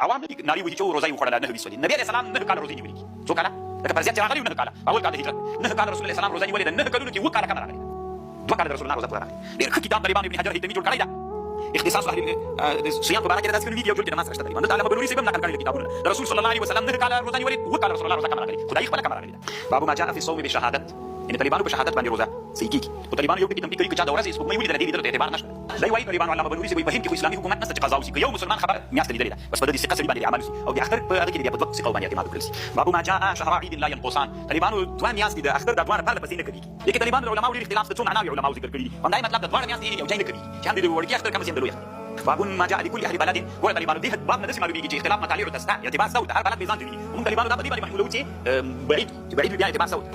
عوام ناري ودي جو روزاي وخړل نه وسولي نبی عليه السلام نه کال روزي نیولې څو کاله لکه پر زیات راغلی نه کاله اول کال هجرت نه کال رسول الله صلی الله علیه وسلم روزي نیولې نه کلونو کې وکاله کمر راغلی دوه کال رسول الله روزه راغلی ډېر ښه کتاب طالبان ابن حجر هیتمي جوړ کړی دا اختصاص اهل صيام مبارک دا څنګه ویډیو جوړ کړی ناس راشته طالبان دا علامه بنوري سیګم نقل کړی کتابونه رسول صلی الله علیه وسلم نه کال روزه نیولې وکاله رسول الله روزه کمر راغلی خدای خپل کمر راغلی باب ما جاء في الصوم بشهادت ان طالبانو په شهادت باندې روزه صحیح کیږي او طالبانو یو ټکی تم کوي چې دا ورځ اسبوع مې ویل د دې ته اعتبار نشته دا وایي طالبانو علامه بنوري سیګم په هند کې اسلامي حکومت نشته چې قضا وشي یو مسلمان خبر میاشت لیدل بس په دې ثقه سړي باندې عمل شي او د اختر په هغه کې بیا په وخت ثقه باندې اعتماد وکړي باب ما جاء شهر عيد لا ينقصان طالبانو دوه میاشت د اختر د دوه په پسې نه کوي لیکن طالبانو علماء ډېر اختلاف څه نه علماء ذکر کړي هم دا مطلب د دوه میاشت یو ځای نه کوي چې هم د وړکي اختر کوم څه اندلوي باب ما جاء لكل اهل بلد ولا طالبانو دې باب نه معلومیږي چې اختلاف مطالع تستا اعتبار صوت هر بلد میزان دي هم طالبانو دا په دې باندې ولو چې بعيد بیا اعتبار صوت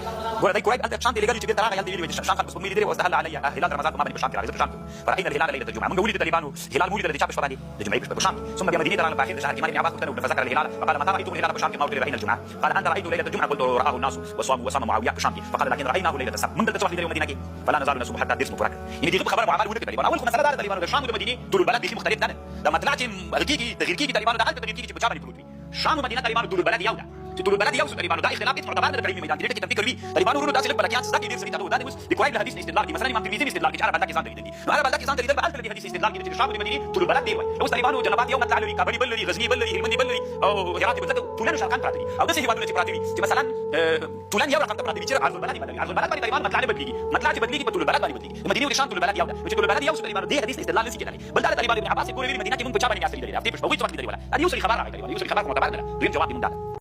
ورته کوي انت شان دي لګي چې دې تراغه يلدي وي شان خلص بميدي واستهل علي هلال رمضان ما بني بشام على شام فراينا الهلال ليله الجمعه من قولي طالبانو هلال مولد الذي شاف شبابي الجمعه بشام ثم بمدينه ترى باخر شهر كمان ابن عباس كتب فذكر الهلال فقال متى رايتم الهلال بشام كما قلت الجمعه قال انت رايت ليله الجمعه قلت راه الناس وصام معاويه بشام فقال لكن رايناه ليله السبت من تروح ليله المدينه فلا نزال نسوب حتى درس مفرك يعني دي خبر وعمل ولد طالبان اول مساله دار طالبان الشام والمدينه طول البلد في مختلف ده ما طلعش غير كيكي طالبان ده تغيير كيكي بشام الفلوتي الشام والمدينه طالبان طول البلد يودا طول البلد يوسف طالبان ده اختلاف تعتبر ده كريم ميدان كده تفكر بيه طالبان ورود داخل بلكيات زكي دير سريت ده بس دي كويس الحديث استدلال دي مثلا امام الترمذي استدلال دي عرب ده كيسان دي عرب ده كيسان دي ده بقى الحديث استدلال دي الشام والمدينه طول البلد دي لو طالبان جنبات يوم طلعوا لي كبري بلري غزني بلري هلمندي بلري او هرات بلد طولان شرقان براتي او ده هي بدل براتي مثلا طولان يا رقم براتي بيصير عرض البلد بدل عرض البلد طالبان ما طلع بدلي ما طلعش بدلي طول البلد بدلي المدينه والشام طول البلد يودا مش طول البلد يوسف طالبان دي حديث استدلال لسه كده بل ده طالبان ابن عباس يقول لي المدينه من بشام بني اسرائيل ده مش بوي وقت دي ولا ادي يوصل خبر على طالبان يوصل خبر معتبر ده غير جواب من ده